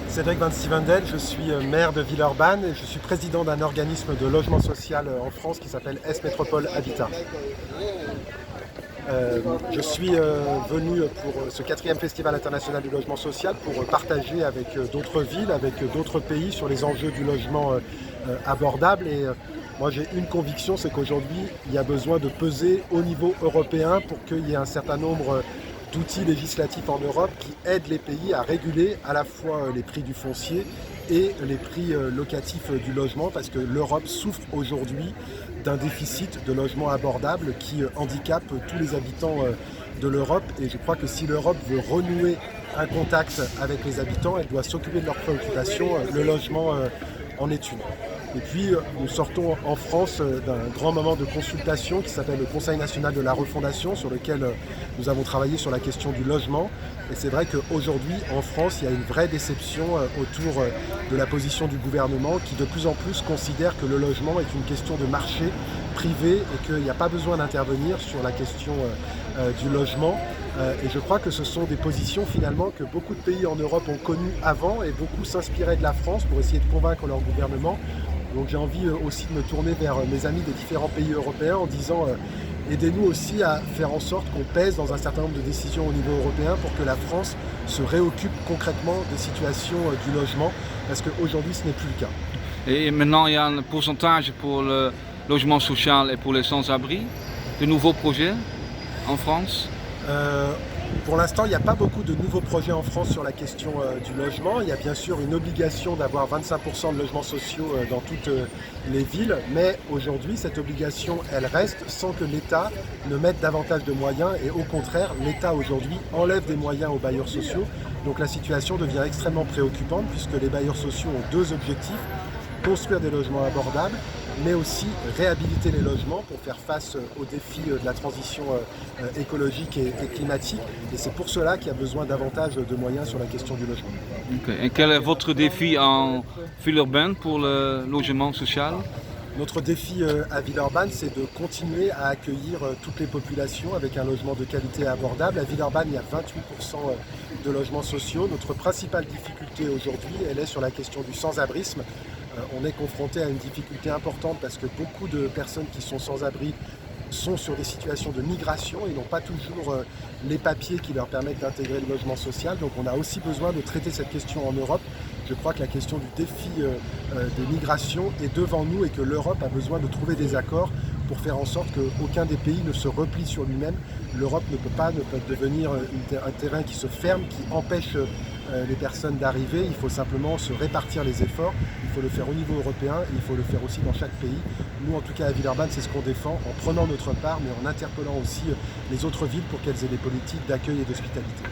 Cédric Van Stevendel, je suis maire de Villeurbanne et je suis président d'un organisme de logement social en France qui s'appelle S Métropole Habitat. Je suis venu pour ce 4e Festival international du logement social pour partager avec d'autres villes, avec d'autres pays sur les enjeux du logement abordable. Et moi j'ai une conviction, c'est qu'aujourd'hui il y a besoin de peser au niveau européen pour qu'il y ait un certain nombre d'outils législatifs en Europe qui aident les pays à réguler à la fois les prix du foncier et les prix locatifs du logement, parce que l'Europe souffre aujourd'hui d'un déficit de logements abordables qui handicape tous les habitants de l'Europe. Et je crois que si l'Europe veut renouer un contact avec les habitants, elle doit s'occuper de leurs préoccupations. Le logement en est une. Et puis nous sortons en France d'un grand moment de consultation qui s'appelle le Conseil national de la refondation, sur lequel nous avons travaillé sur la question du logement. Et c'est vrai qu'aujourd'hui en France il y a une vraie déception autour de la position du gouvernement, qui de plus en plus considère que le logement est une question de marché privé et qu'il n'y a pas besoin d'intervenir sur la question du logement. Et je crois que ce sont des positions finalement que beaucoup de pays en Europe ont connues avant, et beaucoup s'inspiraient de la France pour essayer de convaincre leur gouvernement. Donc j'ai envie aussi de me tourner vers mes amis des différents pays européens en disant aidez-nous aussi à faire en sorte qu'on pèse dans un certain nombre de décisions au niveau européen pour que la France se réoccupe concrètement des situations du logement, parce qu'aujourd'hui ce n'est plus le cas. Et maintenant, il y a un pourcentage pour le logement social et pour les sans-abri, de nouveaux projets en France. Pour l'instant, il n'y a pas beaucoup de nouveaux projets en France sur la question du logement. Il y a bien sûr une obligation d'avoir 25% de logements sociaux dans toutes les villes, mais aujourd'hui, cette obligation, elle reste sans que l'État ne mette davantage de moyens, et au contraire, l'État aujourd'hui enlève des moyens aux bailleurs sociaux. Donc la situation devient extrêmement préoccupante, puisque les bailleurs sociaux ont deux objectifs: construire des logements abordables, mais aussi réhabiliter les logements pour faire face aux défis de la transition écologique et climatique. Et c'est pour cela qu'il y a besoin davantage de moyens sur la question du logement. Okay. Et quel est votre défi en Villeurbanne pour le logement social? Notre défi à Villeurbanne, c'est de continuer à accueillir toutes les populations avec un logement de qualité abordable. À Villeurbanne, il y a 28% de logements sociaux. Notre principale difficulté aujourd'hui, elle est sur la question du sans-abrisme. On est confronté à une difficulté importante parce que beaucoup de personnes qui sont sans abri sont sur des situations de migration et n'ont pas toujours les papiers qui leur permettent d'intégrer le logement social. Donc on a aussi besoin de traiter cette question en Europe. Je crois que la question du défi des migrations est devant nous et que l'Europe a besoin de trouver des accords pour faire en sorte qu'aucun des pays ne se replie sur lui-même. L'Europe ne peut devenir un terrain qui se ferme, qui empêche les personnes d'arriver. Il faut simplement se répartir les efforts. Il faut le faire au niveau européen et il faut le faire aussi dans chaque pays. Nous, en tout cas à Villeurbanne, c'est ce qu'on défend, en prenant notre part, mais en interpellant aussi les autres villes pour qu'elles aient des politiques d'accueil et d'hospitalité.